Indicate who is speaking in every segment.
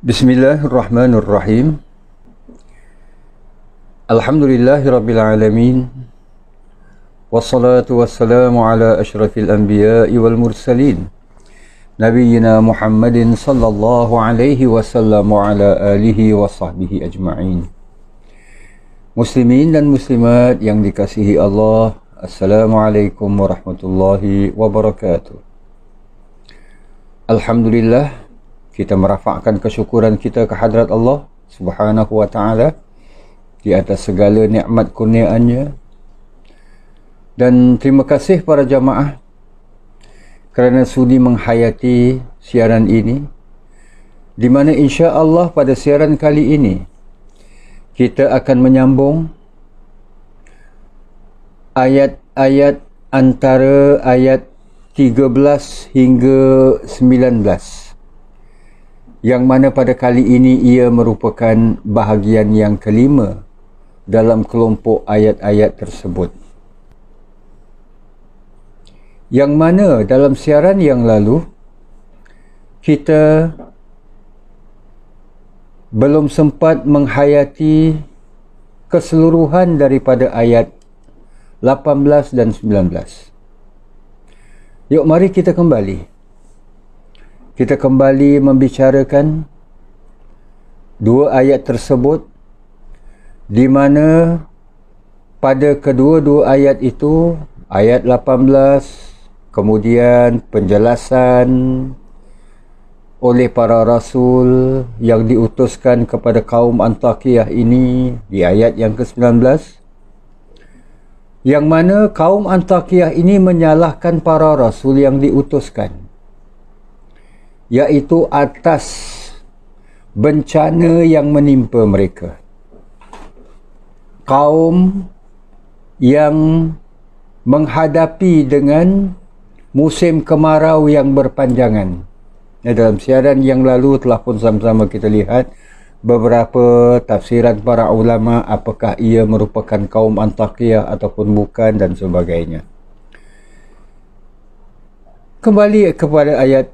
Speaker 1: Bismillahirrahmanirrahim. Alhamdulillahirabbil alamin. Wassalatu wassalamu ala asyrafil anbiya'i wal mursalin. Nabiyyina Muhammadin sallallahu alaihi wasallam wa ala alihi wa sahbihi ajma'in. Muslimin dan muslimat yang dikasihi Allah, Assalamualaikum warahmatullahi wabarakatuh. Alhamdulillah, kita merafakkan kesyukuran kita ke hadrat Allah Subhanahu wa ta'ala di atas segala nikmat kurniaannya. Dan terima kasih para jamaah kerana sudi menghayati siaran ini, di mana insya-Allah pada siaran kali ini kita akan menyambung ayat-ayat antara ayat 13 hingga 19, yang mana pada kali ini ia merupakan bahagian yang kelima dalam kelompok ayat-ayat tersebut. Yang mana dalam siaran yang lalu kita belum sempat menghayati keseluruhan daripada ayat 18 dan 19. Yuk mari kita kembali. Kita kembali membicarakan dua ayat tersebut, di mana pada kedua-dua ayat itu, ayat 18, kemudian penjelasan oleh para rasul yang diutuskan kepada kaum Antakiyah ini di ayat yang ke-19, yang mana kaum Antakiyah ini menyalahkan para rasul yang diutuskan, iaitu atas bencana yang menimpa mereka. Kaum yang menghadapi dengan musim kemarau yang berpanjangan. Dalam siaran yang lalu telah pun sama-sama kita lihat beberapa tafsiran para ulama, apakah ia merupakan kaum Antakiyah ataupun bukan dan sebagainya. Kembali kepada ayat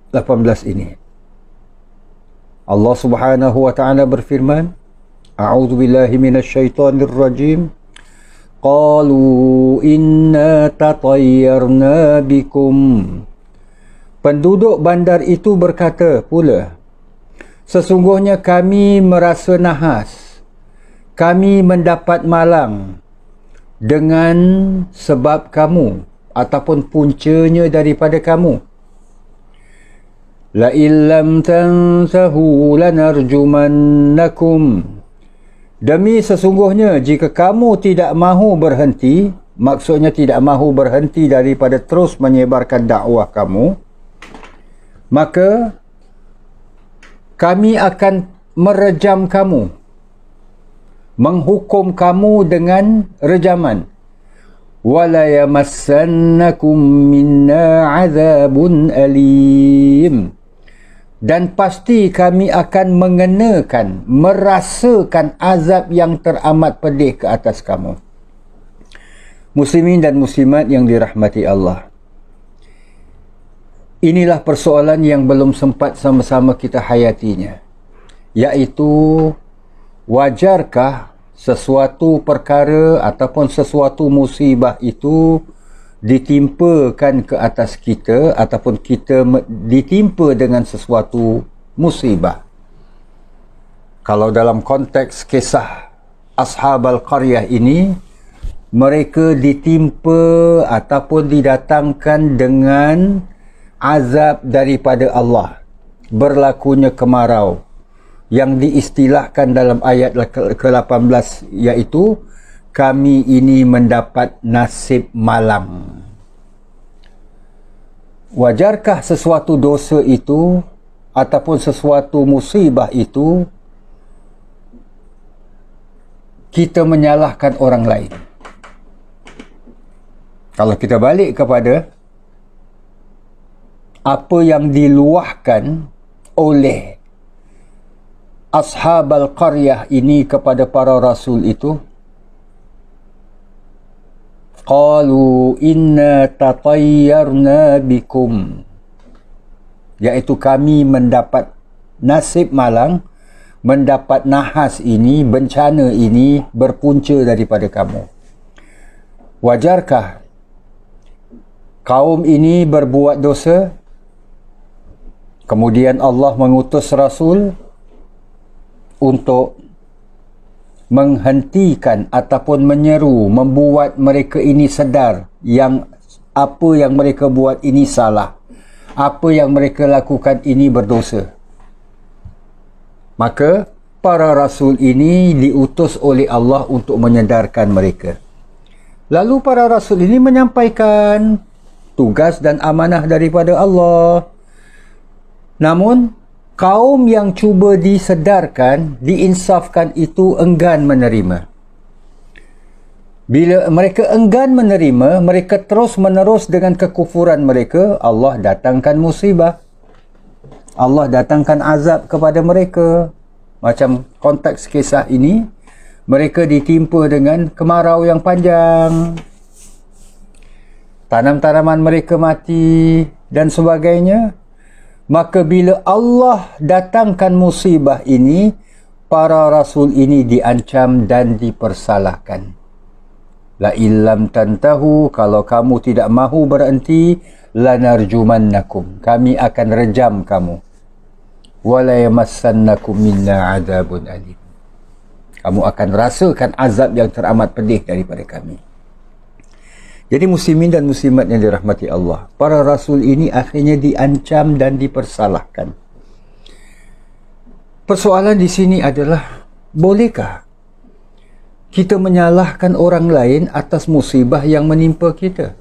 Speaker 1: 18 ini. Allah Subhanahu wa ta'ala berfirman, A'udzu billahi minasyaitonir rajim. Qalu inna tatayyarna bikum. Penduduk bandar itu berkata pula, sesungguhnya kami merasa nahas, kami mendapat malang dengan sebab kamu ataupun puncanya daripada kamu. La illam tansahu lanarjumannakum. Demi sesungguhnya jika kamu tidak mahu berhenti, maksudnya tidak mahu berhenti daripada terus menyebarkan dakwah kamu, maka kami akan merejam kamu, menghukum kamu dengan rejaman. Wala yamassannakum minna azabun alim. Dan pasti kami akan mengenakan, merasakan azab yang teramat pedih ke atas kamu. Muslimin dan muslimat yang dirahmati Allah, inilah persoalan yang belum sempat sama-sama kita hayatinya, iaitu wajarkah sesuatu perkara ataupun sesuatu musibah itu ditimpakan ke atas kita, ataupun kita ditimpa dengan sesuatu musibah. Kalau dalam konteks kisah Ashab al-Qaryah ini, mereka ditimpa ataupun didatangkan dengan azab daripada Allah, berlakunya kemarau yang diistilahkan dalam ayat ke-18, iaitu kami ini mendapat nasib malang. Wajarkah sesuatu dosa itu ataupun sesuatu musibah itu kita menyalahkan orang lain? Kalau kita balik kepada apa yang diluahkan oleh Ashab al-Qaryah ini kepada para rasul itu, qalu inna tatayyarna bikum, iaitu kami mendapat nasib malang mendapat nahas ini, bencana ini berpunca daripada kamu. Wajarkah kaum ini berbuat dosa, kemudian Allah mengutus Rasul untuk menghentikan ataupun menyeru, membuat mereka ini sedar yang apa yang mereka buat ini salah, apa yang mereka lakukan ini berdosa. Maka para Rasul ini diutus oleh Allah untuk menyedarkan mereka. Lalu para Rasul ini menyampaikan tugas dan amanah daripada Allah. Namun kaum yang cuba disedarkan, diinsafkan itu enggan menerima. Bila mereka enggan menerima, mereka terus menerus dengan kekufuran mereka, Allah datangkan musibah. Allah datangkan azab kepada mereka. Macam konteks kisah ini, mereka ditimpa dengan kemarau yang panjang, tanam-tanaman mereka mati dan sebagainya. Maka bila Allah datangkan musibah ini, para Rasul ini diancam dan dipersalahkan. La illam tantahu, kalau kamu tidak mahu berhenti, lanarjumannakum, kami akan rejam kamu. Wala yamassannakum minna adabun alim, kamu akan rasakan azab yang teramat pedih daripada kami. Jadi muslimin dan muslimat yang dirahmati Allah, para Rasul ini akhirnya diancam dan dipersalahkan. Persoalan di sini adalah, bolehkah kita menyalahkan orang lain atas musibah yang menimpa kita?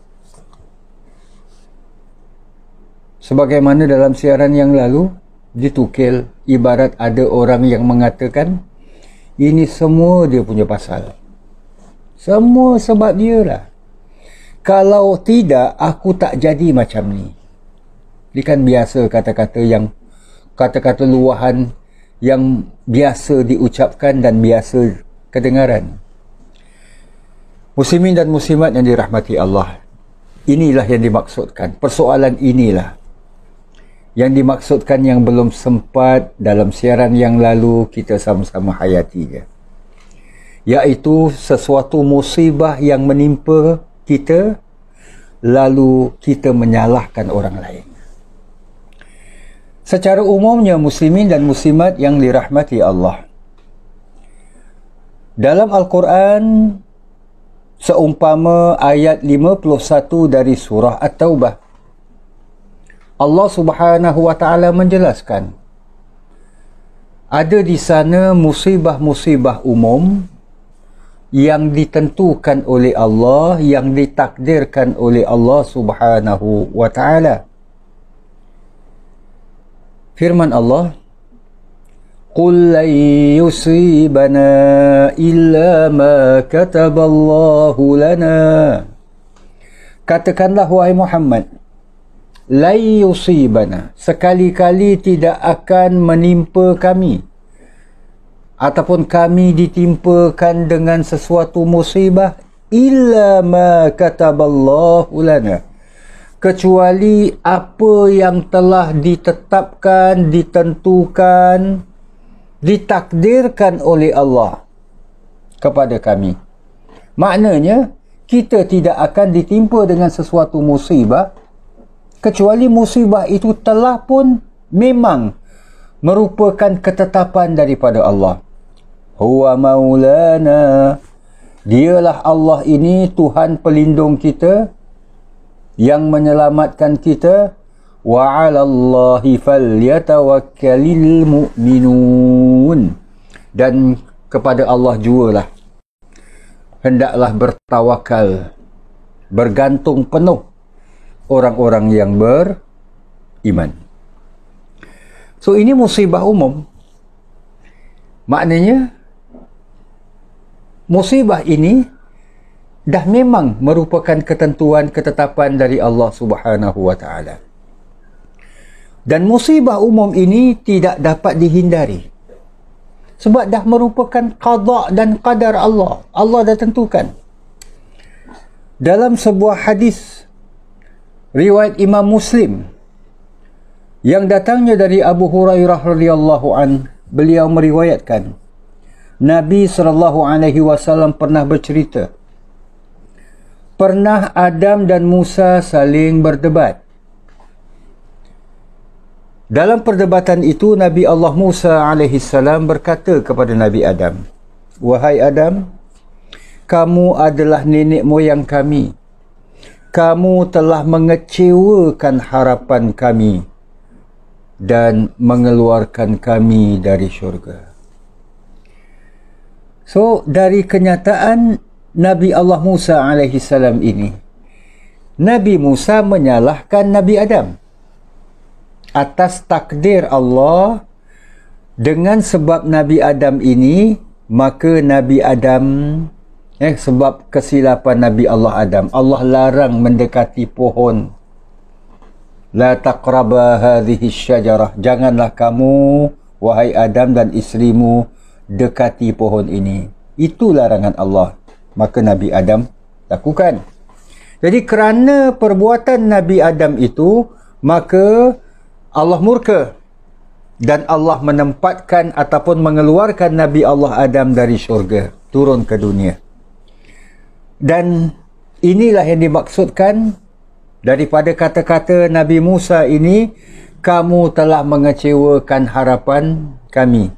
Speaker 1: Sebagaimana dalam siaran yang lalu ditukil, ibarat ada orang yang mengatakan, ini semua dia punya pasal, semua sebab dia lah. Kalau tidak, aku tak jadi macam ni. Ini kan biasa kata-kata luahan yang biasa diucapkan dan biasa kedengaran. Muslimin dan muslimat yang dirahmati Allah, inilah yang dimaksudkan. Persoalan inilah yang dimaksudkan, yang belum sempat dalam siaran yang lalu kita sama-sama hayatinya. Iaitu sesuatu musibah yang menimpa kita, lalu kita menyalahkan orang lain. Secara umumnya muslimin dan muslimat yang dirahmati Allah, dalam Al-Quran, seumpama ayat 51 dari surah At-Taubah, Allah Subhanahu wa Ta'ala menjelaskan, ada di sana musibah-musibah umum yang ditentukan oleh Allah, yang ditakdirkan oleh Allah Subhanahu wa Ta'ala. Firman Allah, Qul lan yusibana illa ma kataballahu lana. Katakanlah wahai Muhammad, lan yusibana, sekali-kali tidak akan menimpa kami, ataupun kami ditimpakan dengan sesuatu musibah, illa ma kataballahu lana, kecuali apa yang telah ditetapkan, ditentukan, ditakdirkan oleh Allah kepada kami. Maknanya, kita tidak akan ditimpa dengan sesuatu musibah kecuali musibah itu telah pun memang merupakan ketetapan daripada Allah. Huwa maulana, dialah Allah ini Tuhan pelindung kita, yang menyelamatkan kita. Wa 'alallahi falyatawakkalul mu'minun, dan kepada Allah jugalah hendaklah bertawakal, bergantung penuh orang-orang yang beriman. So ini musibah umum. Maknanya musibah ini dah memang merupakan ketentuan, ketetapan dari Allah Subhanahu wa Ta'ala. Dan musibah umum ini tidak dapat dihindari, sebab dah merupakan qada dan qadar Allah. Allah dah tentukan. Dalam sebuah hadis riwayat Imam Muslim Yang datangnya dari Abu Hurairah radhiyallahu an, beliau meriwayatkan Nabi SAW pernah bercerita, pernah Adam dan Musa saling berdebat. Dalam perdebatan itu, Nabi Allah Musa AS berkata kepada Nabi Adam, "Wahai Adam, kamu adalah nenek moyang kami. Kamu telah mengecewakan harapan kami dan mengeluarkan kami dari syurga." So, dari kenyataan Nabi Allah Musa AS ini, Nabi Musa menyalahkan Nabi Adam atas takdir Allah. Dengan sebab Nabi Adam ini, maka Nabi Adam, sebab kesilapan Nabi Allah Adam, Allah larang mendekati pohon. La taqraba hadhihi syajarah, janganlah kamu, wahai Adam dan isterimu, dekati pohon ini. Itu larangan Allah. Maka Nabi Adam lakukan. Jadi kerana perbuatan Nabi Adam itu, maka Allah murka dan Allah menempatkan ataupun mengeluarkan Nabi Allah Adam dari syurga, turun ke dunia. Dan inilah yang dimaksudkan daripada kata-kata Nabi Musa ini, kamu telah mengecewakan harapan kami.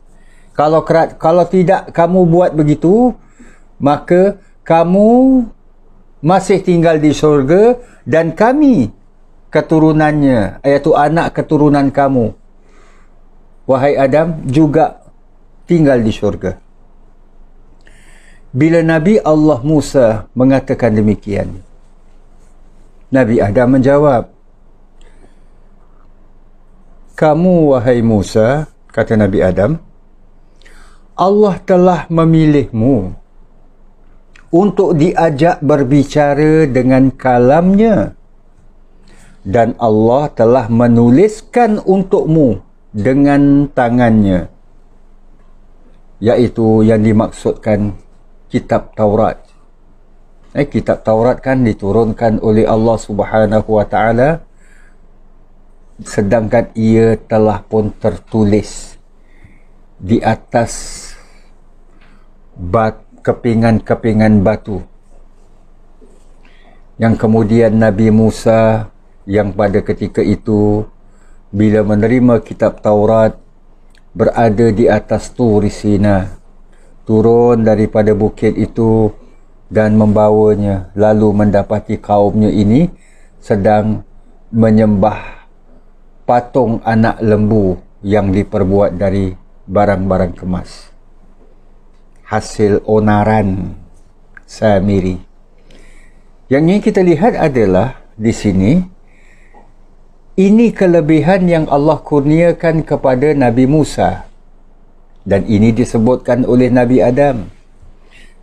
Speaker 1: Kalau tidak kamu buat begitu, maka kamu masih tinggal di syurga dan kami keturunannya, iaitu anak keturunan kamu, wahai Adam, juga tinggal di syurga. Bila Nabi Allah Musa mengatakan demikian, Nabi Adam menjawab, "Kamu, wahai Musa," kata Nabi Adam, "Allah telah memilihmu untuk diajak berbicara dengan kalamnya, dan Allah telah menuliskan untukmu dengan tangannya," iaitu yang dimaksudkan kitab Taurat. Kitab Taurat kan diturunkan oleh Allah Subhanahu Wa Taala, sedangkan ia telah pun tertulis di atas kepingan-kepingan batu, yang kemudian Nabi Musa yang pada ketika itu bila menerima kitab Taurat berada di atas Tur Sina, turun daripada bukit itu dan membawanya, lalu mendapati kaumnya ini sedang menyembah patung anak lembu yang diperbuat dari barang-barang kemas, hasil onaran Samiri. Yang ingin kita lihat adalah di sini, ini kelebihan yang Allah kurniakan kepada Nabi Musa, dan ini disebutkan oleh Nabi Adam.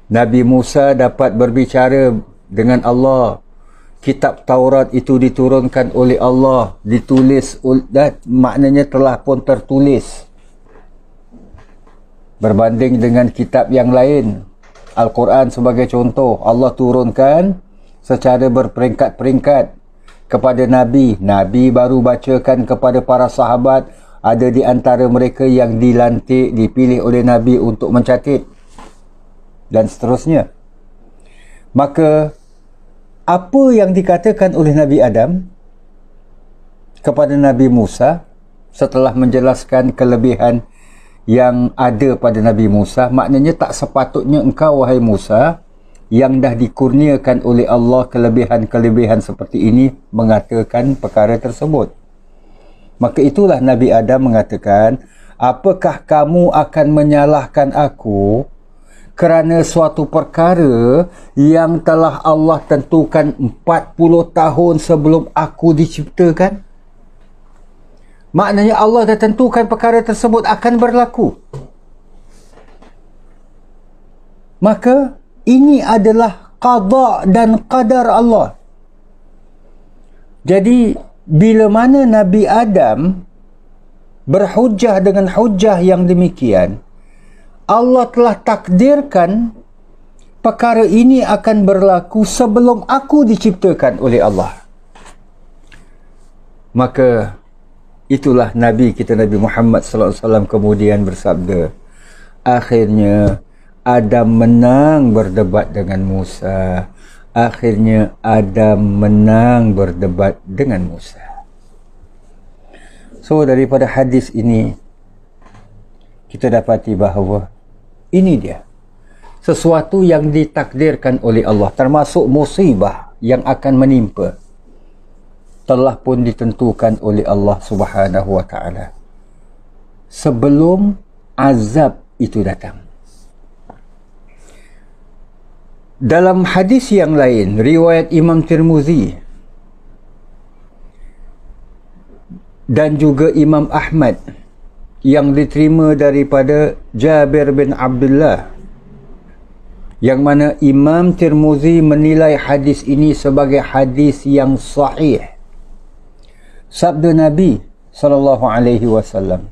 Speaker 1: Nabi Musa dapat berbicara dengan Allah. Kitab Taurat itu diturunkan oleh Allah, ditulis, maknanya telah pun tertulis. Berbanding dengan kitab yang lain, Al-Quran sebagai contoh, Allah turunkan secara berperingkat-peringkat kepada Nabi. Nabi baru bacakan kepada para sahabat. Ada di antara mereka yang dilantik, dipilih oleh Nabi untuk mencatat, dan seterusnya. Maka apa yang dikatakan oleh Nabi Adam kepada Nabi Musa setelah menjelaskan kelebihan yang ada pada Nabi Musa, maknanya tak sepatutnya engkau, wahai Musa, yang dah dikurniakan oleh Allah kelebihan-kelebihan seperti ini, mengatakan perkara tersebut. Maka itulah Nabi Adam mengatakan, apakah kamu akan menyalahkan aku kerana suatu perkara yang telah Allah tentukan 40 tahun sebelum aku diciptakan? Maknanya Allah dah tentukan perkara tersebut akan berlaku. Maka ini adalah qada dan qadar Allah. Jadi bila mana Nabi Adam berhujah dengan hujah yang demikian, Allah telah takdirkan perkara ini akan berlaku sebelum aku diciptakan oleh Allah. Maka Itulah Nabi kita, Nabi Muhammad sallallahu alaihi wasallam kemudian bersabda, akhirnya Adam menang berdebat dengan Musa. Akhirnya Adam menang berdebat dengan Musa. So daripada hadis ini kita dapati bahawa ini dia sesuatu yang ditakdirkan oleh Allah, termasuk musibah yang akan menimpa, telah pun ditentukan oleh Allah Subhanahu wa taala sebelum azab itu datang. Dalam hadis yang lain, riwayat Imam Tirmizi dan juga Imam Ahmad yang diterima daripada Jabir bin Abdullah, yang mana Imam Tirmizi menilai hadis ini sebagai hadis yang sahih. Sabda Nabi sallallahu alaihi wasallam,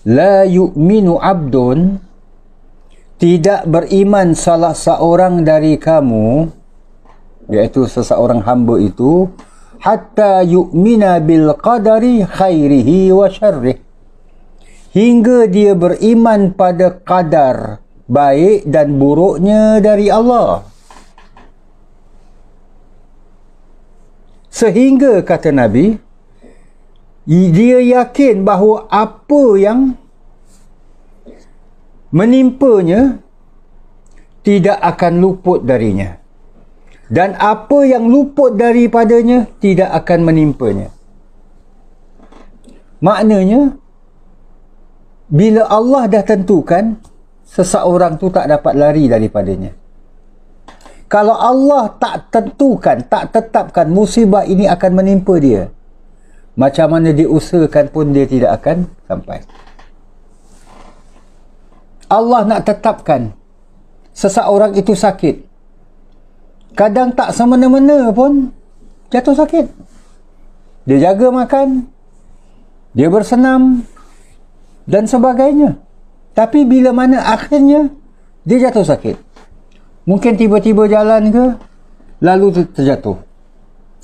Speaker 1: la yu'minu abdun, tidak beriman salah seorang dari kamu, iaitu seseorang hamba itu, hatta yu'mina bil qadari khairihi wa syarrih, hingga dia beriman pada qadar baik dan buruknya dari Allah. Sehingga kata Nabi, dia yakin bahawa apa yang menimpanya tidak akan luput darinya, dan apa yang luput daripadanya tidak akan menimpanya. Maknanya, bila Allah dah tentukan, seseorang tu tak dapat lari daripadanya. Kalau Allah tak tentukan, tak tetapkan musibah ini akan menimpa dia, macam mana dia usahakan pun dia tidak akan sampai. Allah nak tetapkan seseorang itu sakit, kadang tak semena-mena pun jatuh sakit. Dia jaga makan, dia bersenam dan sebagainya, tapi bila mana akhirnya dia jatuh sakit, mungkin tiba-tiba jalan ke, lalu terjatuh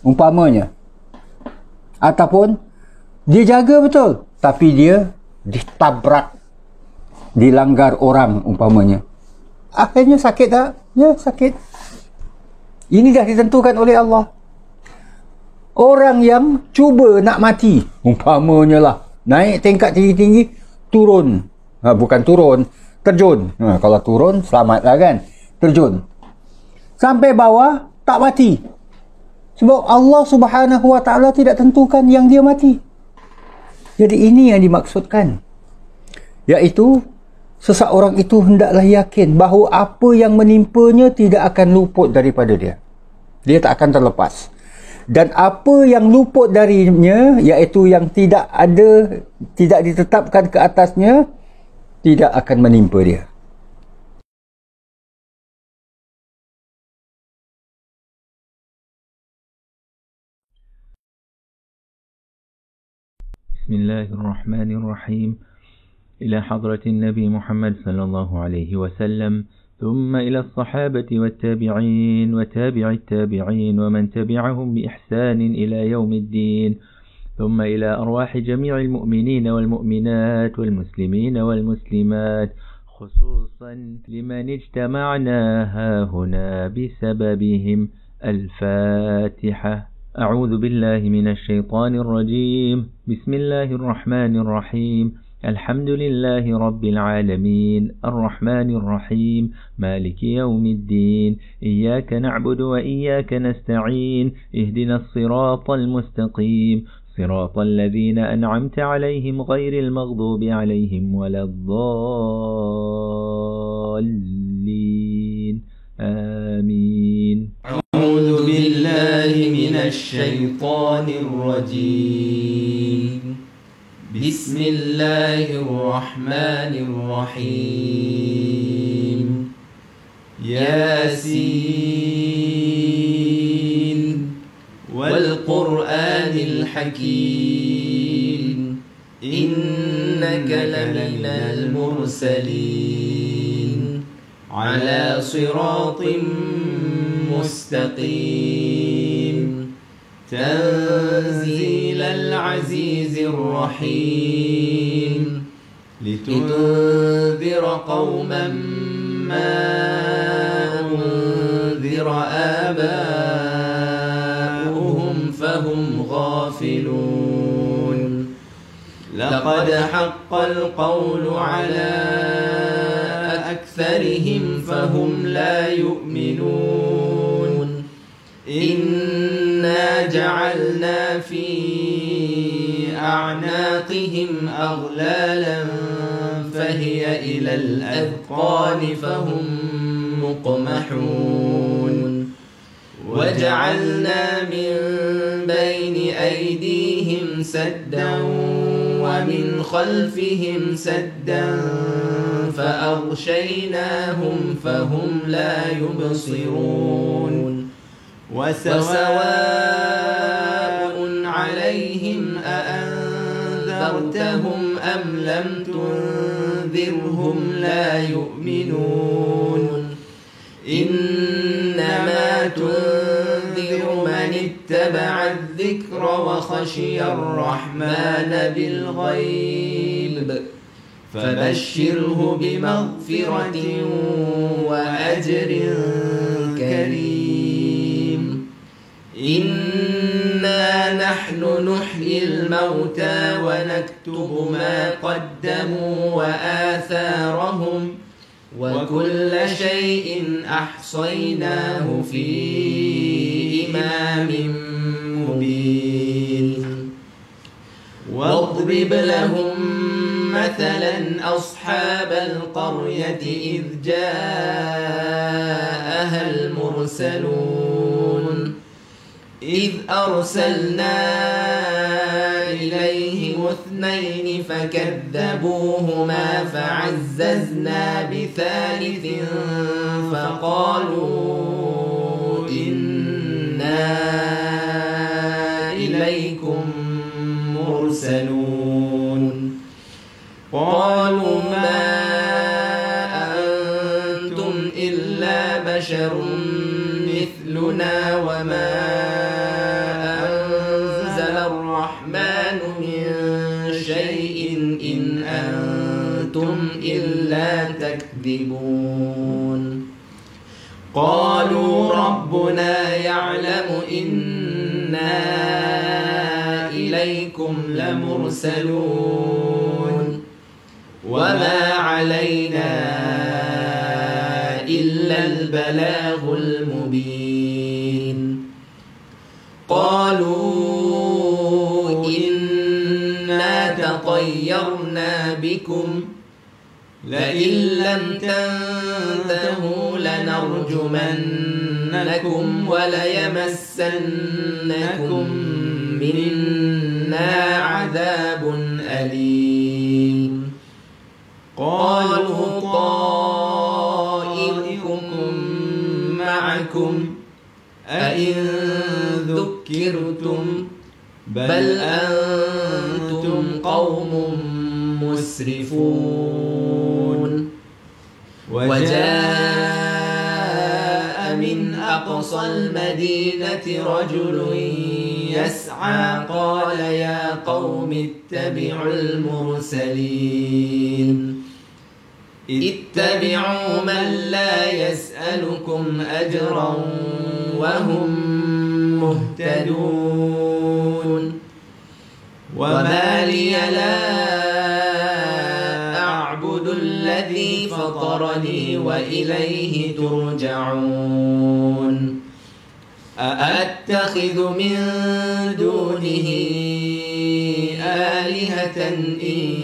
Speaker 1: umpamanya, ataupun dia jaga betul tapi dia ditabrak, dilanggar orang umpamanya, akhirnya sakit tak? Ya, sakit. Ini dah ditentukan oleh Allah. Orang yang cuba nak mati umpamanya lah, naik tingkat tinggi-tinggi, turun, bukan turun, terjun. Kalau turun selamatlah kan, terjun sampai bawah tak mati, sebab Allah Subhanahu wa taala tidak tentukan yang dia mati. Jadi ini yang dimaksudkan, iaitu seseorang itu hendaklah yakin bahawa apa yang menimpanya tidak akan luput daripada dia. Dia tak akan terlepas. Dan apa yang luput darinya, iaitu yang tidak ada, tidak ditetapkan ke atasnya, tidak akan menimpa dia.
Speaker 2: Bismillahirrahmanirrahim. إلى حضرة النبي محمد صلى الله عليه وسلم، ثم إلى الصحابة والتابعين وتابع التابعين ومن تبعهم بإحسان إلى يوم الدين، ثم إلى أرواح جميع المؤمنين والمؤمنات والمسلمين والمسلمات، خصوصا لمن اجتمعنا هاهنا بسببهم. الفاتحة. أعوذ بالله من الشيطان الرجيم. بسم الله الرحمن الرحيم. الحمد لله رب العالمين، الرحمن الرحيم، مالك يوم الدين، إياك نعبد وإياك نستعين، اهدنا الصراط المستقيم، صراط الذين أنعمت عليهم غير المغضوب عليهم ولا الضالين، آمين.
Speaker 3: أعوذ بالله من الشيطان الرجيم. بسم الله الرحمن الرحيم. ياسين والقرآن الحكيم، إنك لمن المرسلين على صراط مستقيم، تنزيل العزيز الرحيم لتنذر قوما ما أنذر آباؤهم فهم غافلون لقد حق القول على أكثرهم فهم لا يؤمنون إنا جعلنا في أعناقهم أغلالا فهي إلى الأذقان فهم مقمحون وجعلنا من بين أيديهم سدا ومن خلفهم سدا فأغشيناهم فهم لا يبصرون وسواء عليهم أأنذرتهم أم لم تنذرهم لا يؤمنون إنما تنذر من اتبع الذكر وخشي الرحمن بالغيب فبشره بمغفرة وأجر كريم إنا نحن نحيي الموتى ونكتب ما قدموا وآثارهم وكل شيء أحصيناه في إمام مبين واضرب لهم مثلا أصحاب القرية إذ جاءها المرسلون إذ أرسلنا إليهم اثنين فكذبوهما فعززنا بثالث فقالوا إنا إليكم مرسلون قالوا ما أنتم إلا بشر مثلنا وما أنزل الرحمن من شيء إن أنتم إلا تكذبون قالوا ربنا يعلم إنا إليكم لمرسلون وما علينا إلا البلاغ المبين قالوا إنا تطيرنا بكم لئن لم تنتهوا لنرجمنكم وليمسنكم منا عذاب أليم قالوا طائركم معكم أئن ذكرتم بل أنتم قوم مسرفون وجاء من أقصى المدينة رجل يسعى قال يا قوم اتبعوا المرسلين اتبعوا من لا يسألكم أجرا وهم مهتدون وما لي لا أعبد الذي فطرني وإليه ترجعون أأتخذ من دونه آلهة إن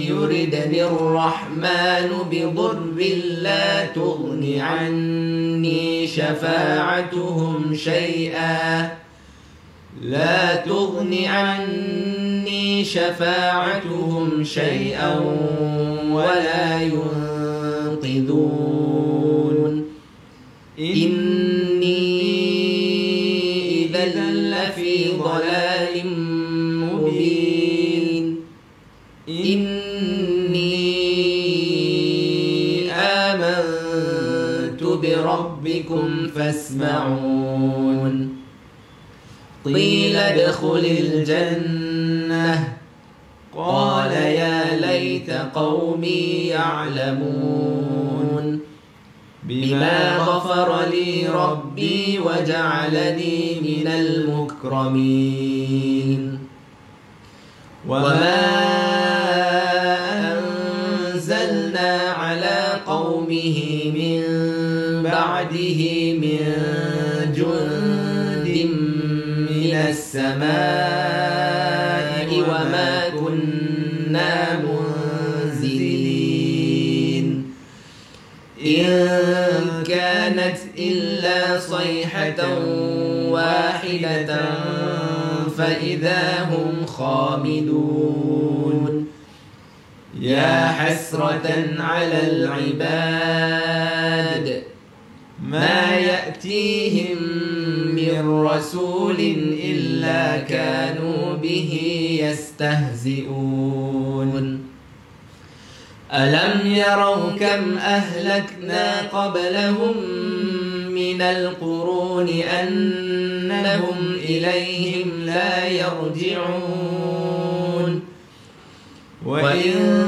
Speaker 3: يردني الرحمن بضر لا تغن عني شفاعتهم شيئا ولا ينقذون إني إذا لفي ضلال مبين إني آمنت بربكم فاسمعون قيل ادخل الجنة جنة قال يا ليت قومي يعلمون بما غفر لي ربي وجعلني من المكرمين وما أنزلنا على قومه من بعده من جند من السماء وما كنا منزلين إن كانت إلا صيحة واحدة فإذا هم خامدون يا حسرة على العباد ما يأتيهم من رسول إلا كانوا به يستهزئون ألم يروا كم أهلكنا قبلهم من القرون أنهم إليهم لا يرجعون وإن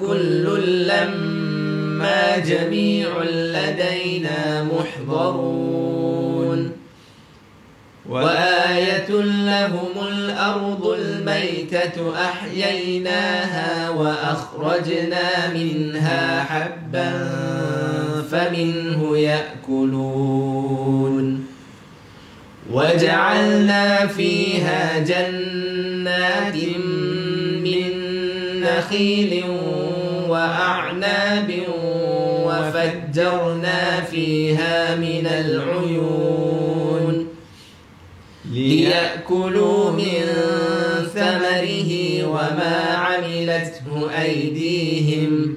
Speaker 3: كل لما جميع لدينا محضرون وآية لهم الأرض الميتة أحييناها وأخرجنا منها حبا فمنه يأكلون وجعلنا فيها جنات من نخيل وأعناب وفجرنا فيها من العيون ليأكلوا من ثمره وما عملته أيديهم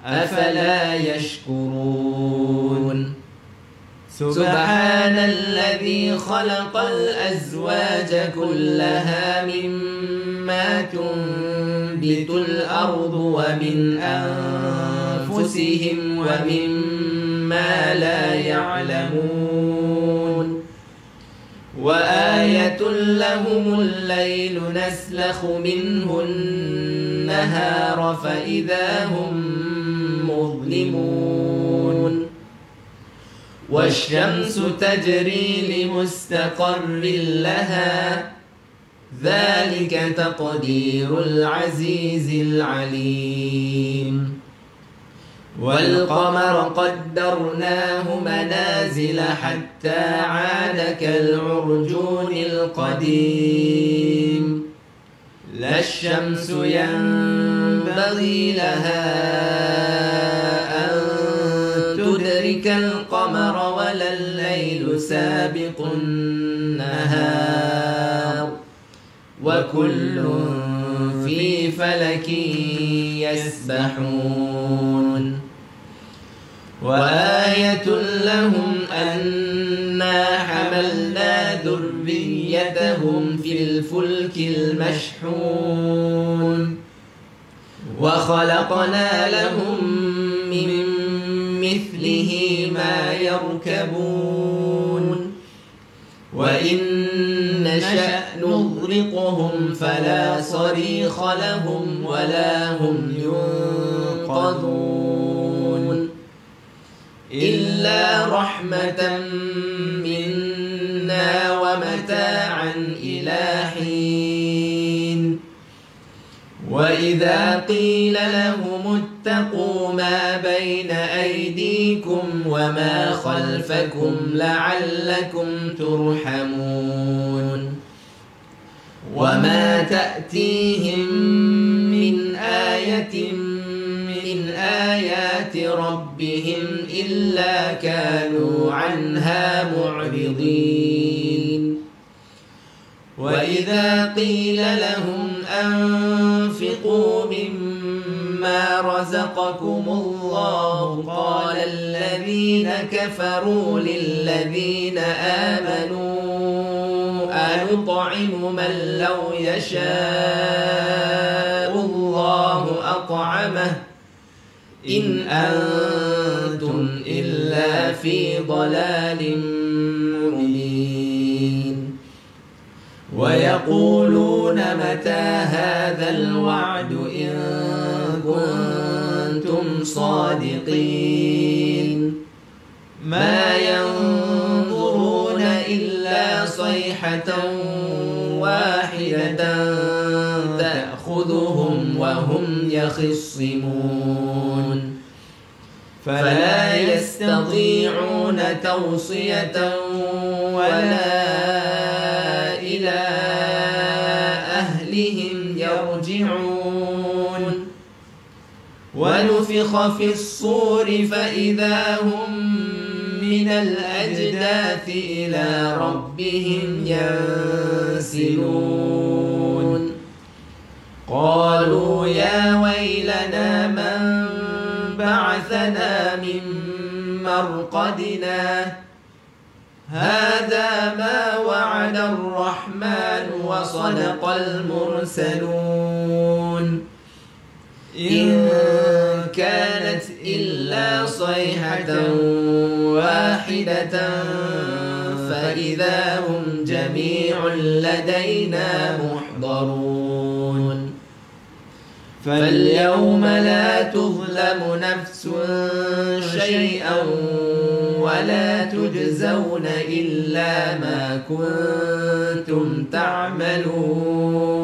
Speaker 3: أفلا يشكرون سبحان الذي خلق الأزواج كلها مما تنبت الأرض ومن أنفسهم ومما لا يعلمون وآية لهم الليل نسلخ منه النهار فإذا هم مظلمون والشمس تجري لمستقر لها ذلك تقدير العزيز العليم والقمر قدرناه منازل حتى عاد كالعرجون القديم لا الشمس ينبغي لها أن تدرك القمر ولا الليل سابق النهار وكل في فلك يسبحون وآية لهم أنا حملنا ذريتهم في الفلك المشحون وخلقنا لهم من مثله ما يركبون وإن نشأ نغرقهم فلا صريخ لهم ولا هم ينقذون إلا رحمة منا ومتاعا إلى حين وإذا قيل لهم اتقوا ما بين أيديكم وما خلفكم لعلكم ترحمون وما تأتيهم من آية من آيات ربهم إلا كانوا عنها معرضين وإذا قيل لهم أنفقوا مما رزقكم الله قال الذين كفروا للذين آمنوا أنطعم من لو يشاء الله أطعمه إن أنتم إلا في ضلال مبين ويقولون متى هذا الوعد إن كنتم صادقين ما ينظرون إلا صيحة واحدة تأخذهم وهم يخصمون فلا يستطيعون توصية ولا إلى أهلهم يرجعون ونفخ في الصور فإذا هم من الأجداث إلى ربهم ينسلون قالوا يا ويلنا من بعثنا من مرقدنا هذا ما وعد الرحمن وصدق المرسلون إن كانت إلا صيحة واحدة فإذا هم جميع لدينا محضرون فاليوم لا تظلم نفس شيئا ولا تجزون إلا ما كنتم تعملون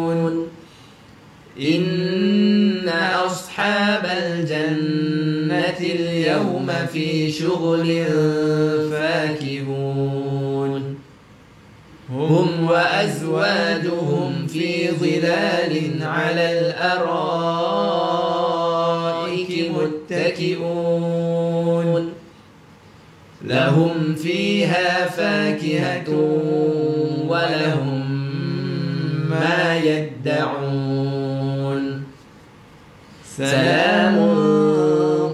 Speaker 3: إن أصحاب الجنة اليوم في شغل فاكهون هم وأزواجهم في ظلال على الأرائك متكئون لهم فيها فاكهة ولهم ما يدعون سلام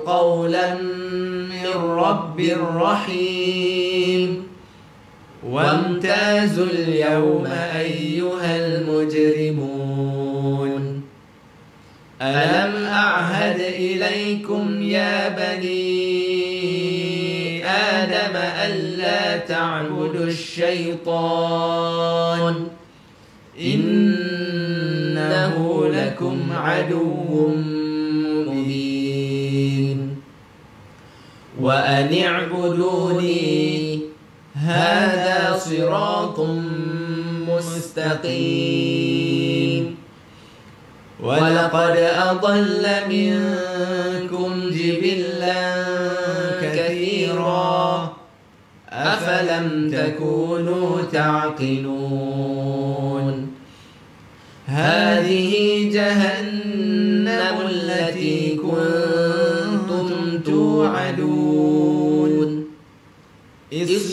Speaker 3: قولا من رب رحيم وامتازوا اليوم أيها المجرمون ألم أعهد إليكم يا بني آدم ألا تعبدوا الشيطان إنه لكم عدو مبين وأن اعبدوني هذا صراط مستقيم ولقد أضل منكم جبلا كثيرا أفلم تكونوا تعقلون هذه جهنم التي كنتم توعدون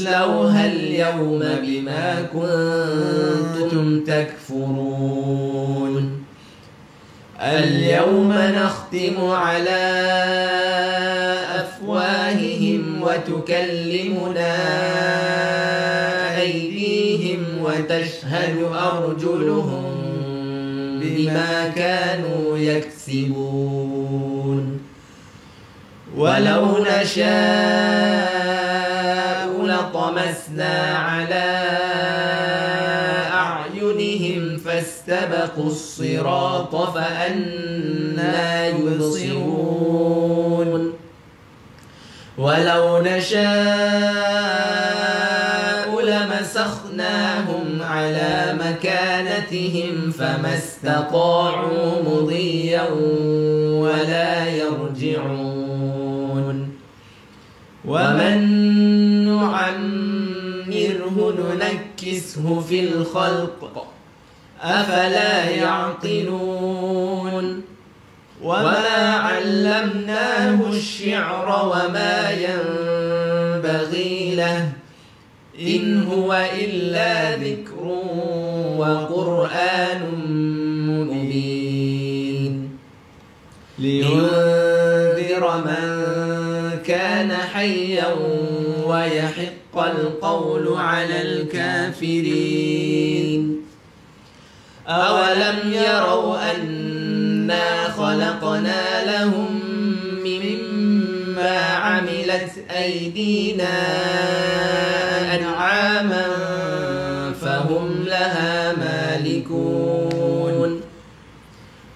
Speaker 3: اصلوها اليوم بما كنتم تكفرون اليوم نختم على أفواههم وتكلمنا أيديهم وتشهد أرجلهم بما كانوا يكسبون ولو نشاء لطمسنا على أعينهم فاستبقوا الصراط فأنى يبصرون ولو نشاء لمسخناهم على مكانتهم فما استطاعوا مضيا ولا يرجعون ومن نعمره ننكسه في الخلق أفلا يعقلون وما علمناه الشعر وما ينبغي له إن هو إلا ذكر وقرآن مبين لينذر من كان حيا ويحق القول على الكافرين أولم يروا أنا خلقنا لهم مما عملت أيدينا أنعاما فهم لها مالكون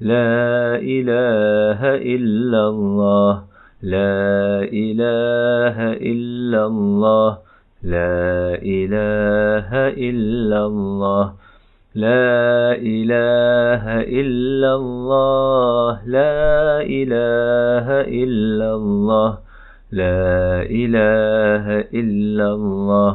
Speaker 2: لا إله إلا الله لا إله إلا الله لا إله إلا الله لا إله إلا الله لا إله إلا الله لا إله إلا الله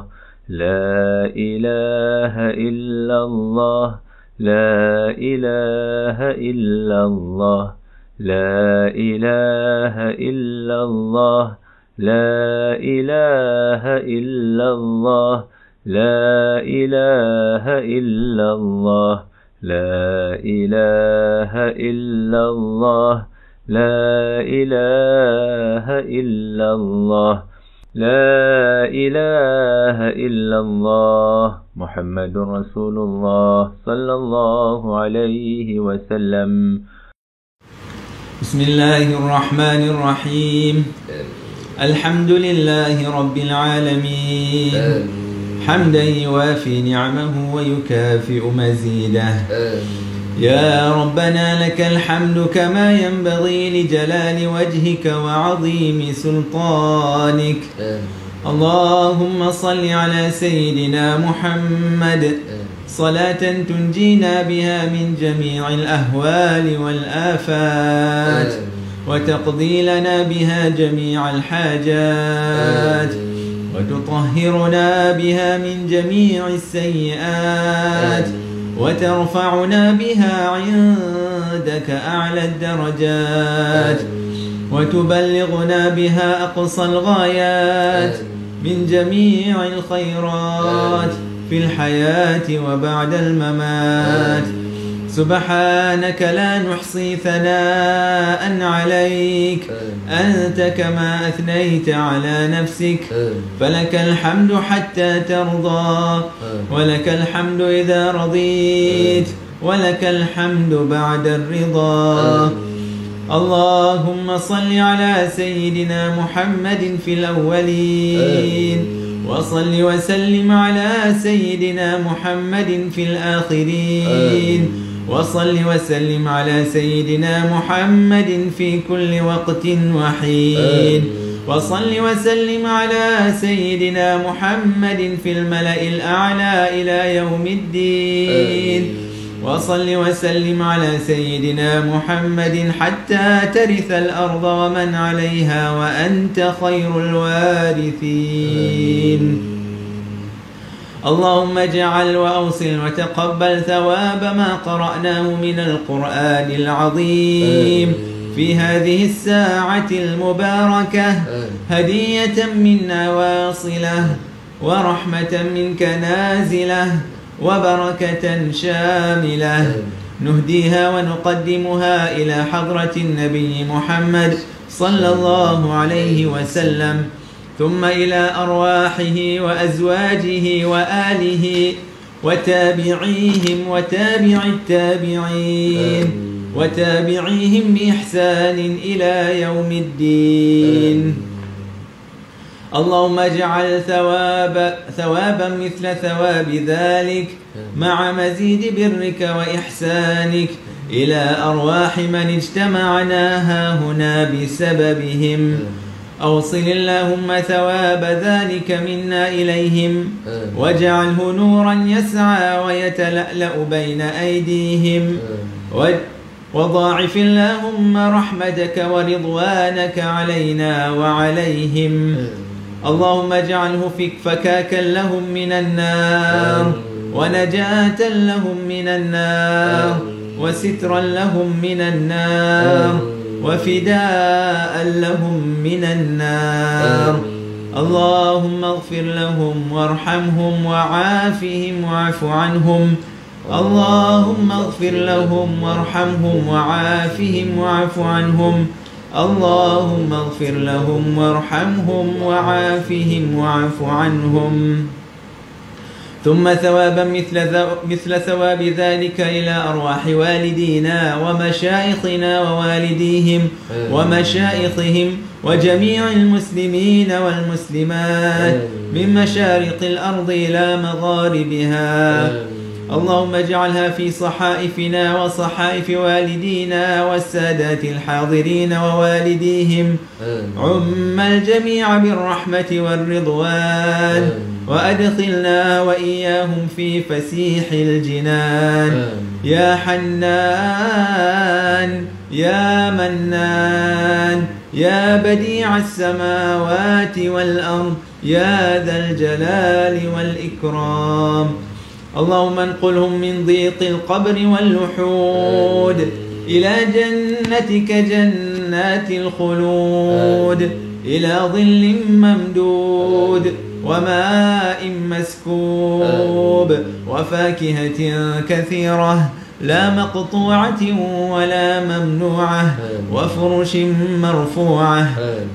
Speaker 2: لا إله إلا الله لا إله إلا الله لا إله إلا الله لا إله إلا الله لا إله إلا الله لا إله إلا الله لا إله إلا الله لا إله إلا الله محمد رسول الله صلى الله عليه وسلم.
Speaker 3: بسم الله الرحمن الرحيم. الحمد لله رب العالمين. حمدا يوافي نعمه ويكافئ مزيده. يا ربنا لك الحمد كما ينبغي لجلال وجهك وعظيم سلطانك. اللهم صل على سيدنا محمد صلاة تنجينا بها من جميع الأهوال والآفات وتقضي لنا بها جميع الحاجات وتطهرنا بها من جميع السيئات وترفعنا بها عندك أعلى الدرجات وتبلغنا بها أقصى الغايات من جميع الخيرات في الحياة وبعد الممات. سبحانك لا نحصي ثناء عليك أنت كما أثنيت على نفسك فلك الحمد حتى ترضى ولك الحمد إذا رضيت ولك الحمد بعد الرضا. اللهم صل على سيدنا محمد في الأولين وصل وسلم على سيدنا محمد في الآخرين وصل وسلم على سيدنا محمد في كل وقت وحين وصل وسلم على سيدنا محمد في الملأ الأعلى إلى يوم الدين وصل وسلم على سيدنا محمد حتى ترث الأرض ومن عليها وأنت خير الوارثين. اللهم اجعل وأوصل وتقبل ثواب ما قرأناه من القرآن العظيم في هذه الساعة المباركة هدية منا واصلة ورحمة منك نازلة وبركة شاملة نهديها ونقدمها إلى حضرة النبي محمد صلى الله عليه وسلم ثم إلى أرواحه وأزواجه وآله وتابعيهم وتابع التابعين وتابعيهم بإحسان إلى يوم الدين. اللهم اجعل ثوابا مثل ثواب ذلك مع مزيد برك وإحسانك إلى أرواح من اجتمعنا هاهنا بسببهم. أوصل اللهم ثواب ذلك منا إليهم واجعله نورا يسعى ويتلألأ بين أيديهم وضاعف اللهم رحمتك ورضوانك علينا وعليهم. اللهم اجعله فكاكا لهم من النار ونجاة لهم من النار وسترا لهم من النار وفداء لهم من النار. اللهم اغفر لهم وارحمهم وعافهم واعف عنهم. اللهم اغفر لهم وارحمهم وعافهم واعف عنهم. اللهم اغفر لهم وارحمهم وعافهم واعف عنهم. ثم ثوابا مثل ثواب ذلك إلى أرواح والدينا ومشايخنا ووالديهم ومشايخهم وجميع المسلمين والمسلمات من مشارق الأرض إلى مغاربها اللهم اجعلها في صحائفنا وصحائف والدينا والسادات الحاضرين ووالديهم. عم الجميع بالرحمة والرضوان، وأدخلنا وإياهم في فسيح الجنان. يا حنان يا منان يا بديع السماوات والأرض يا ذا الجلال والإكرام. اللهم انقلهم من ضيق القبر واللحود إلى جنتك جنات الخلود، إلى ظل ممدود وماء مسكوب وفاكهة كثيرة لا مقطوعة ولا ممنوعة وفرش مرفوعة،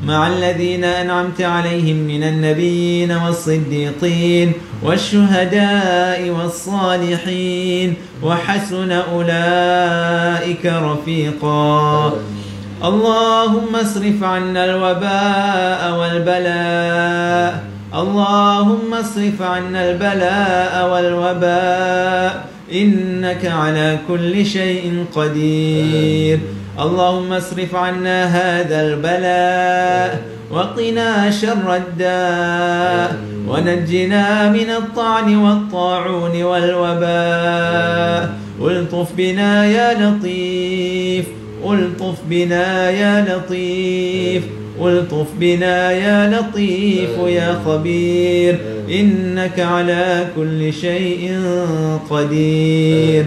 Speaker 3: مع الذين أنعمت عليهم من النبيين والصديقين والشهداء والصالحين، وحسن أولئك رفيقا. اللهم اصرف عنا الوباء والبلاء، اللهم اصرف عنا البلاء والوباء، إنك على كل شيء قدير. اللهم اصرف عنا هذا البلاء وقنا شر الداء، ونجنا من الطعن والطاعون والوباء. والطف بنا يا لطيف، والطف بنا يا لطيف، والطف بنا يا لطيف يا خبير، إنك على كل شيء قدير.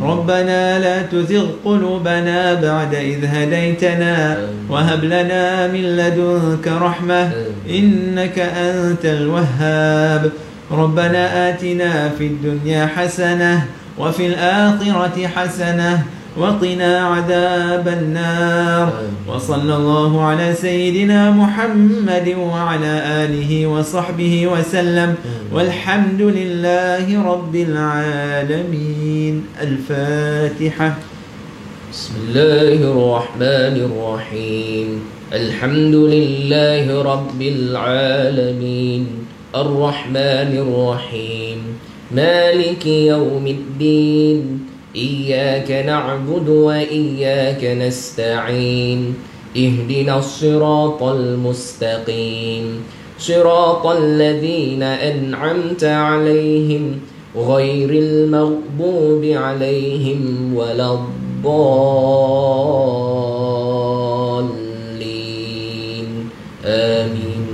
Speaker 3: ربنا لا تزغ قلوبنا بعد إذ هديتنا، وهب لنا من لدنك رحمة إنك أنت الوهاب. ربنا آتنا في الدنيا حسنة وفي الآخرة حسنة وقنا عذاب النار. وصلى الله على سيدنا محمد وعلى آله وصحبه وسلم، والحمد لله رب العالمين. الفاتحة.
Speaker 4: بسم الله الرحمن الرحيم. الحمد لله رب العالمين، الرحمن الرحيم، مالك يوم الدين، إياك نعبد وإياك نستعين، اهدنا الصراط المستقيم، صراط الذين أنعمت عليهم غير المغضوب عليهم ولا الضالين، آمين.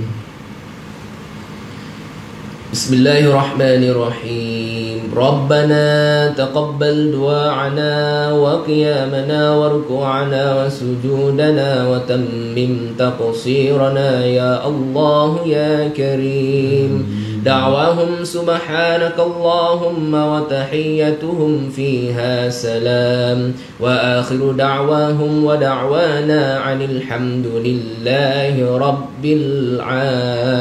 Speaker 4: بسم الله الرحمن الرحيم. ربنا تقبل دعاءنا وقيامنا وركوعنا وسجودنا وتمم تقصيرنا يا الله يا كريم. دعواهم سبحانك اللهم وتحيتهم فيها سلام، وآخر دعواهم ودعوانا عن الحمد لله رب العالمين.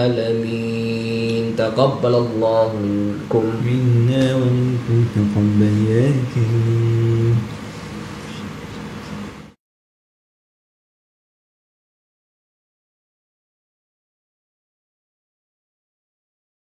Speaker 4: تقبل الله منكم
Speaker 3: منا ومنكم تقبل يا كريم.